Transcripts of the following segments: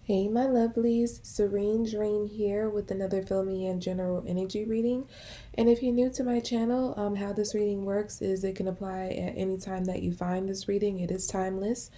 Hey, my lovelies, Serene here with another filmy and general energy reading. And if you're new to my channel, how this reading works is it can apply at any time that you find this reading. It is timeless.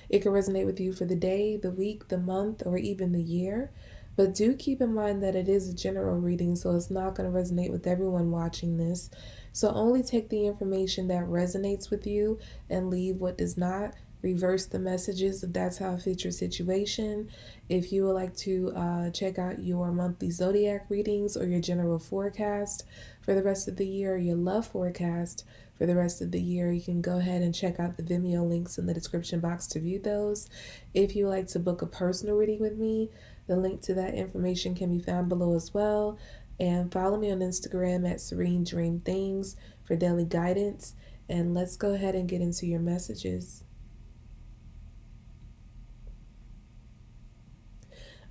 It can resonate with you for the day, the week, the month, or even the year. But do keep in mind that it is a general reading, so it's not going to resonate with everyone watching this. So only take the information that resonates with you and leave what does not. Reverse the messages if that's how it fits your situation. If you would like to check out your monthly zodiac readings or your general forecast for the rest of the year, your love forecast for the rest of the year, you can go ahead and check out the Vimeo links in the description box to view those. If you would like to book a personal reading with me, the link to that information can be found below as well. And follow me on Instagram at Serene Dream Things for daily guidance. And let's go ahead and get into your messages.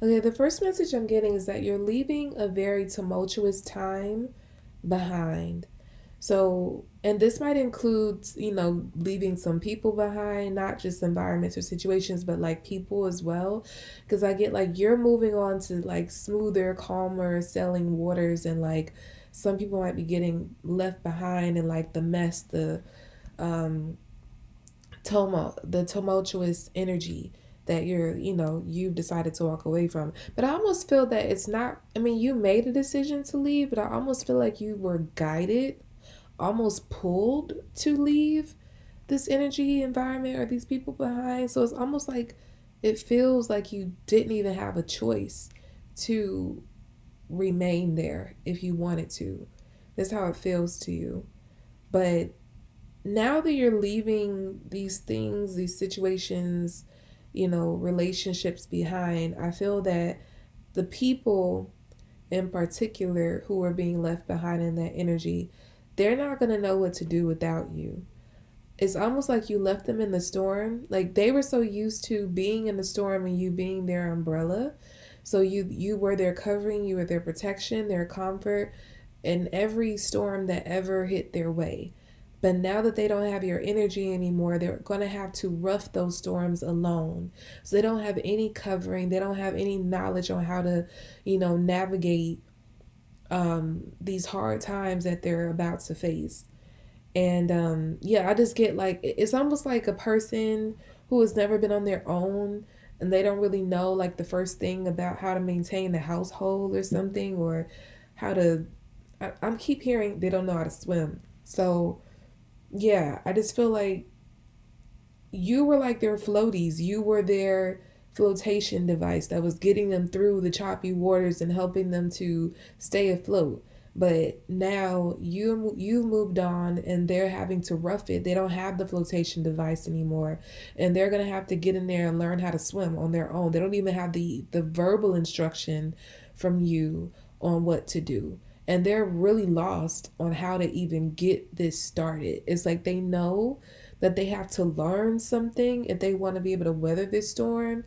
Okay, the first message I'm getting is that you're leaving a very tumultuous time behind. So, and this might include, leaving some people behind, not just environments or situations, but like people as well. Because I get like you're moving on to like smoother, calmer sailing waters, and like some people might be getting left behind in like the mess, um, the tumultuous energy that you've decided to walk away from. But I almost feel that it's not, I mean, you made a decision to leave, but I almost feel like you were guided, almost pulled to leave this energy environment or these people behind. So it's almost like it feels like you didn't even have a choice to remain there if you wanted to. That's how it feels to you. But now that you're leaving these things, these situations, relationships behind, I feel that the people in particular who are being left behind in that energy, they're not going to know what to do without you. It's almost like you left them in the storm. Like they were so used to being in the storm and you being their umbrella. So you were their covering, you were their protection, their comfort in every storm that ever hit their way. But now that they don't have your energy anymore, they're going to have to rough those storms alone. So they don't have any covering, they don't have any knowledge on how to, navigate these hard times that they're about to face. And yeah, I just get like it's almost like a person who has never been on their own and they don't really know like the first thing about how to maintain the household or something, or how to I'm keep hearing they don't know how to swim. So yeah, I just feel like you were like their floaties. You were their flotation device that was getting them through the choppy waters and helping them to stay afloat. But now you've moved on and they're having to rough it. They don't have the flotation device anymore, and they're gonna have to get in there and learn how to swim on their own. They don't even have the verbal instruction from you on what to do, and they're really lost on how to even get this started. It's like they know that they have to learn something if they want to be able to weather this storm,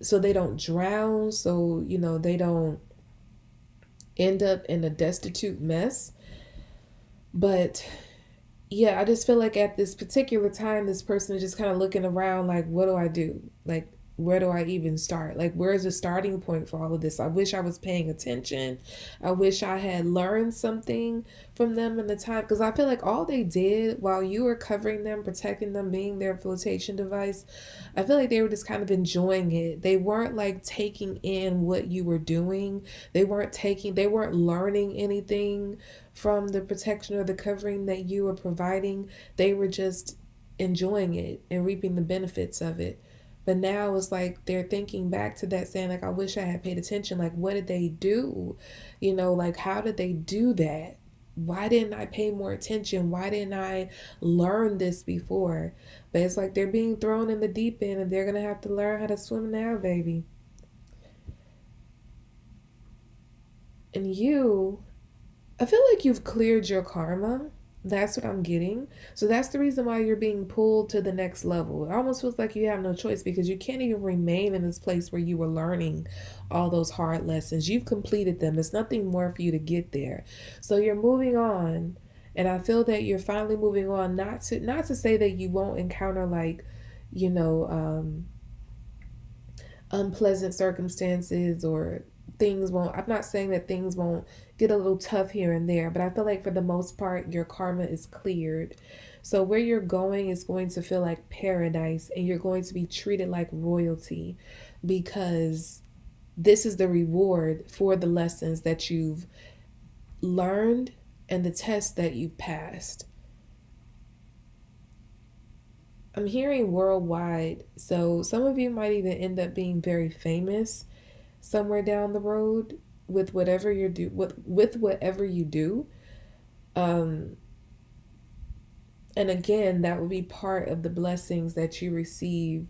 so they don't drown, so they don't end up in a destitute mess. But yeah, I just feel like at this particular time, this person is just kind of looking around like, what do I do? Like, where do I even start? Like, where's the starting point for all of this? I wish I was paying attention. I wish I had learned something from them in the time, because I feel like all they did while you were covering them, protecting them, being their flotation device, I feel like they were just kind of enjoying it. They weren't like taking in what you were doing. They weren't learning anything from the protection or the covering that you were providing. They were just enjoying it and reaping the benefits of it. But now it's like they're thinking back to that, saying like, I wish I had paid attention. Like, what did they do? Like, how did they do that? Why didn't I pay more attention? Why didn't I learn this before? But it's like they're being thrown in the deep end and they're going to have to learn how to swim now, baby. And I feel like you've cleared your karma. That's what I'm getting. So that's the reason why you're being pulled to the next level. It almost feels like you have no choice, because you can't even remain in this place where you were learning all those hard lessons. You've completed them. There's nothing more for you to get there. So you're moving on. And I feel that you're finally moving on, not to say that you won't encounter like, you know, unpleasant circumstances or things won't, I'm not saying that things won't get a little tough here and there, but I feel like for the most part your karma is cleared. So where you're going is going to feel like paradise, and you're going to be treated like royalty, because this is the reward for the lessons that you've learned and the tests that you've passed. I'm hearing worldwide, so some of you might even end up being very famous somewhere down the road with whatever you do, with whatever you do. Um, and again, that will be part of the blessings that you receive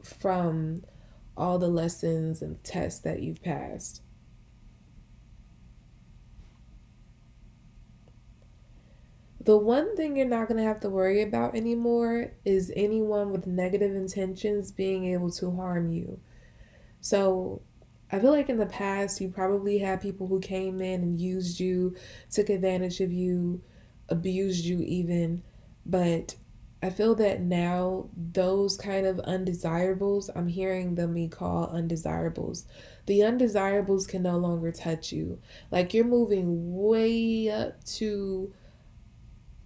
from all the lessons and tests that you've passed. The one thing you're not going to have to worry about anymore is anyone with negative intentions being able to harm you. So I feel like in the past, you probably had people who came in and used you, took advantage of you, abused you even. But I feel that now those kind of undesirables, I'm hearing them be called undesirables. The undesirables can no longer touch you. Like you're moving way up to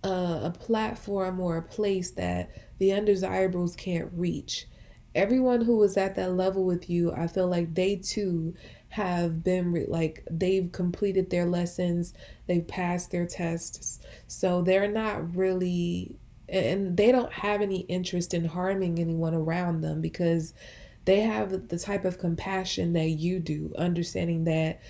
a platform or a place that the undesirables can't reach. Everyone who was at that level with you, I feel like they too have been like they've completed their lessons, they've passed their tests, so they're not really, and they don't have any interest in harming anyone around them, because they have the type of compassion that you do, understanding that,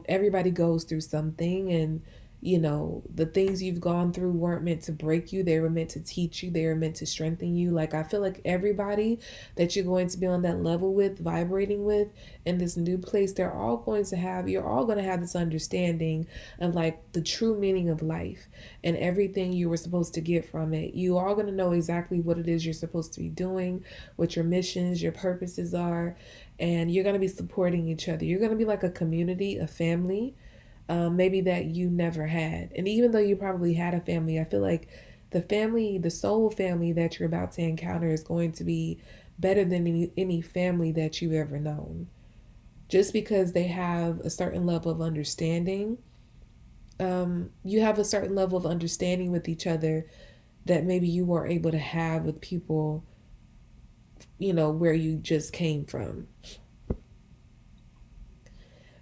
everybody goes through something, and the things you've gone through weren't meant to break you, they were meant to teach you, they were meant to strengthen you. Like I feel like everybody that you're going to be on that level with, vibrating with, in this new place, you're all going to have this understanding of like the true meaning of life and everything you were supposed to get from it. You are going to know exactly what it is you're supposed to be doing, what your missions, your purposes are, and you're going to be supporting each other. You're going to be like a community, a family, maybe that you never had. And even though you probably had a family, I feel like the soul family that you're about to encounter is going to be better than any family that you've ever known. Just because they have a certain level of understanding, you have a certain level of understanding with each other that maybe you weren't able to have with people, where you just came from.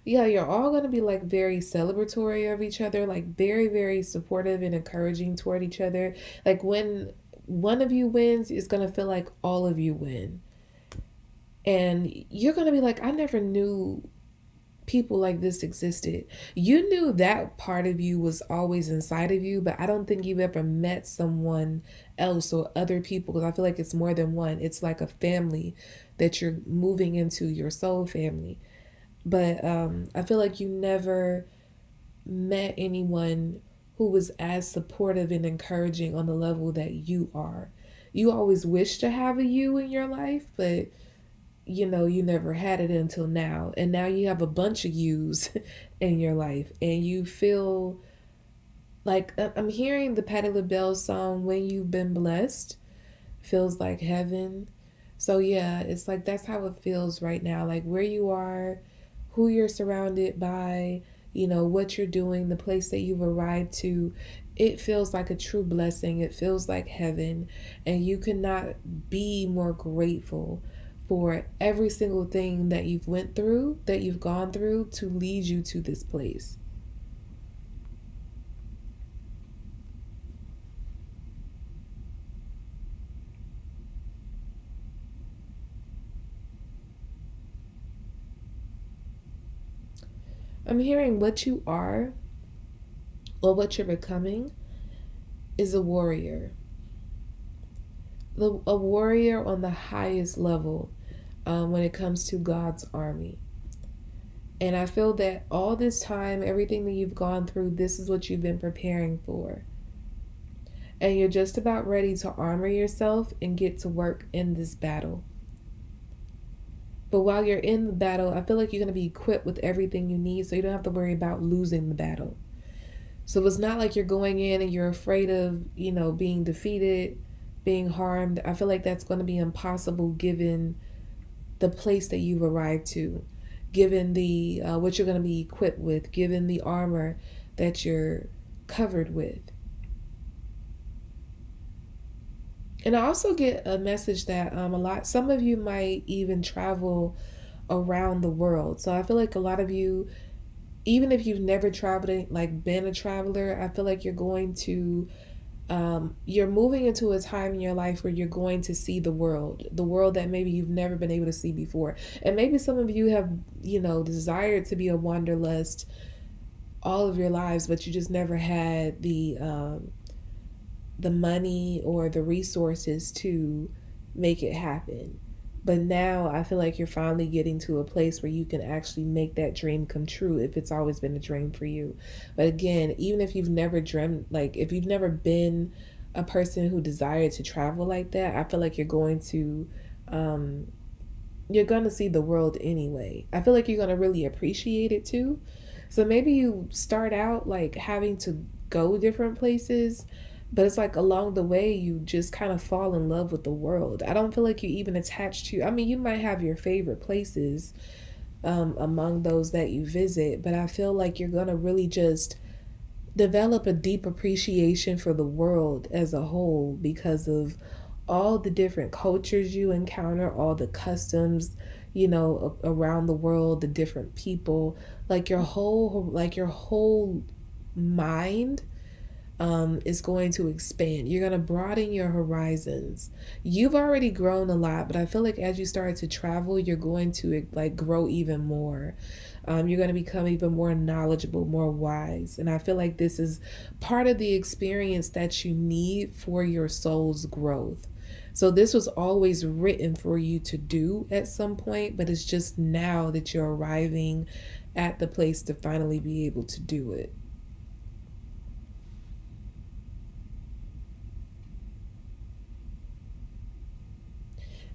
Yeah, you're all going to be like very celebratory of each other, like very, very supportive and encouraging toward each other. Like when one of you wins, it's going to feel like all of you win. And you're going to be like, I never knew people like this existed. You knew that part of you was always inside of you, but I don't think you've ever met someone else or other people, because I feel like it's more than one. It's like a family that you're moving into, your soul family. But I feel like you never met anyone who was as supportive and encouraging on the level that you are. You always wish to have a you in your life, but you never had it until now. And now you have a bunch of yous in your life, and you feel like I'm hearing the Patti LaBelle song, When You've Been Blessed, feels like heaven. So yeah, it's like that's how it feels right now. Like where you are, who you're surrounded by, what you're doing, the place that you've arrived to, it feels like a true blessing. It feels like heaven. And you cannot be more grateful for every single thing that you've went through, that you've gone through to lead you to this place. I'm hearing what you are or what you're becoming is a warrior. A warrior on the highest level, when it comes to God's army. And I feel that all this time, everything that you've gone through, this is what you've been preparing for. And you're just about ready to armor yourself and get to work in this battle. But while you're in the battle, I feel like you're going to be equipped with everything you need, so you don't have to worry about losing the battle. So it's not like you're going in and you're afraid of, being defeated, being harmed. I feel like that's going to be impossible given the place that you've arrived to, given the what you're going to be equipped with, given the armor that you're covered with. And I also get a message that some of you might even travel around the world. So I feel like a lot of you, even if you've never traveled, like been a traveler, I feel like you're going to you're moving into a time in your life where you're going to see the world that maybe you've never been able to see before. And maybe some of you have, desired to be a wanderlust all of your lives, but you just never had the money or the resources to make it happen. But now I feel like you're finally getting to a place where you can actually make that dream come true if it's always been a dream for you. But again, even if you've never dreamt, like if you've never been a person who desired to travel like that, I feel like um, you're going to see the world anyway. I feel like you're going to really appreciate it too. So maybe you start out like having to go different places, but it's like along the way you just kind of fall in love with the world. I don't feel like you even attach to, I mean, you might have your favorite places among those that you visit, but I feel like you're going to really just develop a deep appreciation for the world as a whole because of all the different cultures you encounter, all the customs, around the world, the different people, like your whole mind is going to expand. You're going to broaden your horizons. You've already grown a lot, but I feel like as you start to travel, you're going to like grow even more. You're going to become even more knowledgeable, more wise. And I feel like this is part of the experience that you need for your soul's growth. So this was always written for you to do at some point, but it's just now that you're arriving at the place to finally be able to do it.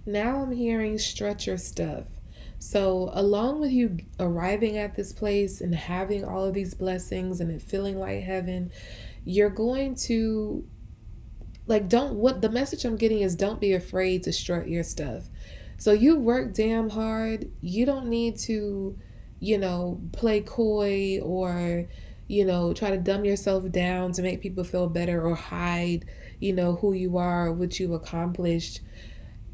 Now I'm hearing stretch your stuff. So, along with you arriving at this place and having all of these blessings and it feeling like heaven, you're going to like don't what the message I'm getting is don't be afraid to strut your stuff. So you work damn hard. You don't need to, play coy or, try to dumb yourself down to make people feel better or hide, who you are, what you've accomplished.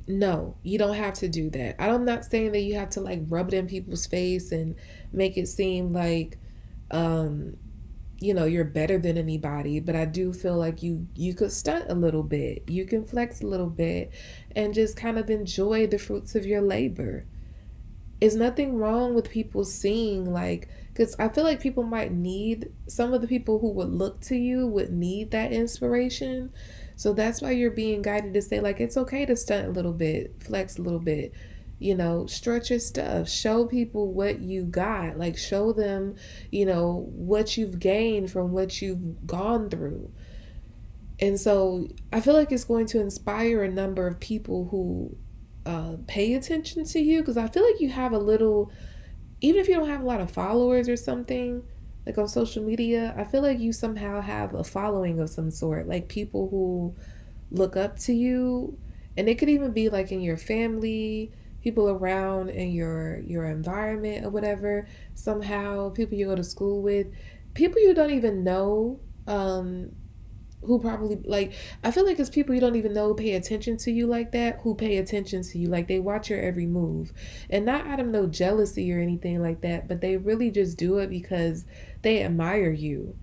No, you don't have to do that. I'm not saying that you have to like rub it in people's face and make it seem like um you're better than anybody, but I do feel like you could stunt a little bit. You can flex a little bit and just kind of enjoy the fruits of your labor. Is nothing wrong with people seeing like because I feel like people might need some of the people who would look to you would need that inspiration. So that's why you're being guided to say like it's okay to stunt a little bit, flex a little bit, stretch your stuff, show people what you got, like show them, what you've gained from what you've gone through. And so I feel like it's going to inspire a number of people who pay attention to you because I feel like you have a little, even if you don't have a lot of followers or something, like on social media, I feel like you somehow have a following of some sort, like people who look up to you. And it could even be like in your family, people around in your environment or whatever, somehow people you go to school with, people you don't even know, who probably like I feel like it's people you don't even know pay attention to you like that, who pay attention to you like they watch your every move, and not out of no jealousy or anything like that, but they really just do it because they admire you.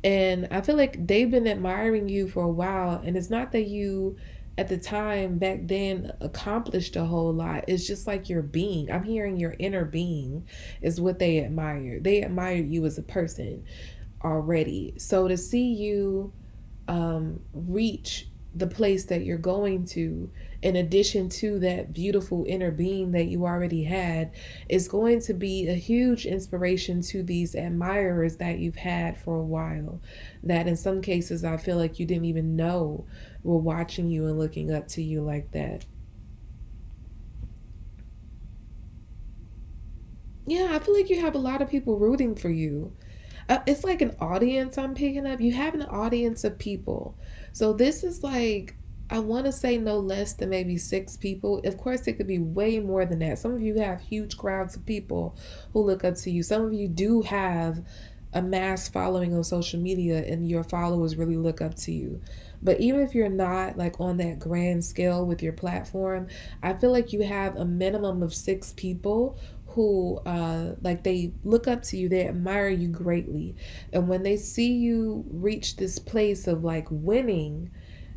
And I feel like they've been admiring you for a while, and it's not that you at the time back then accomplished a whole lot. It's just like your being. I'm hearing your inner being is what they admire. They admire you as a person already. So to see you reach the place that you're going to, in addition to that beautiful inner being that you already had, is going to be a huge inspiration to these admirers that you've had for a while. That in some cases, I feel like you didn't even know were watching you and looking up to you like that. Yeah, I feel like you have a lot of people rooting for you. It's like an audience I'm picking up. You have an audience of people. So this is like, I want to say no less than maybe 6 people. Of course, it could be way more than that. Some of you have huge crowds of people who look up to you. Some of you do have a mass following on social media and your followers really look up to you. But even if you're not like on that grand scale with your platform, I feel like you have a minimum of 6 people who like they look up to you, they admire you greatly. And when they see you reach this place of like winning,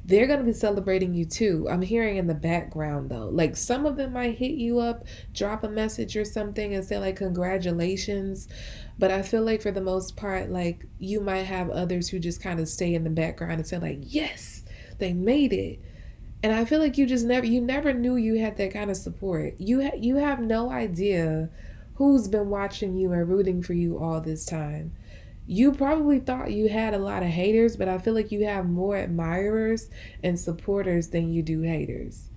they're going to be celebrating you too. I'm hearing in the background though. Like some of them might hit you up, drop a message or something and say like congratulations. But I feel like for the most part, like you might have others who just kind of stay in the background and say like, yes, they made it. And I feel like you never knew you had that kind of support. You have no idea who's been watching you and rooting for you all this time. You probably thought you had a lot of haters, but I feel like you have more admirers and supporters than you do haters.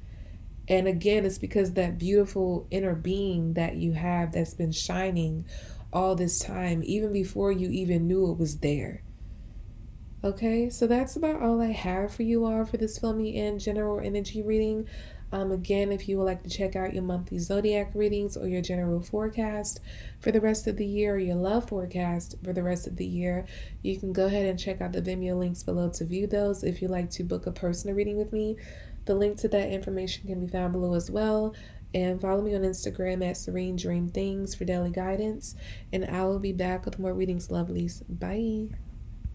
And again, it's because that beautiful inner being that you have that's been shining all this time, even before you even knew it was there. Okay, so that's about all I have for you all for this filmy and general energy reading. Again, if you would like to check out your monthly zodiac readings or your general forecast for the rest of the year, or your love forecast for the rest of the year, you can go ahead and check out the Vimeo links below to view those. If you'd like to book a personal reading with me, the link to that information can be found below as well. And follow me on Instagram at Serene Dream Things for daily guidance. And I will be back with more readings, lovelies. Bye.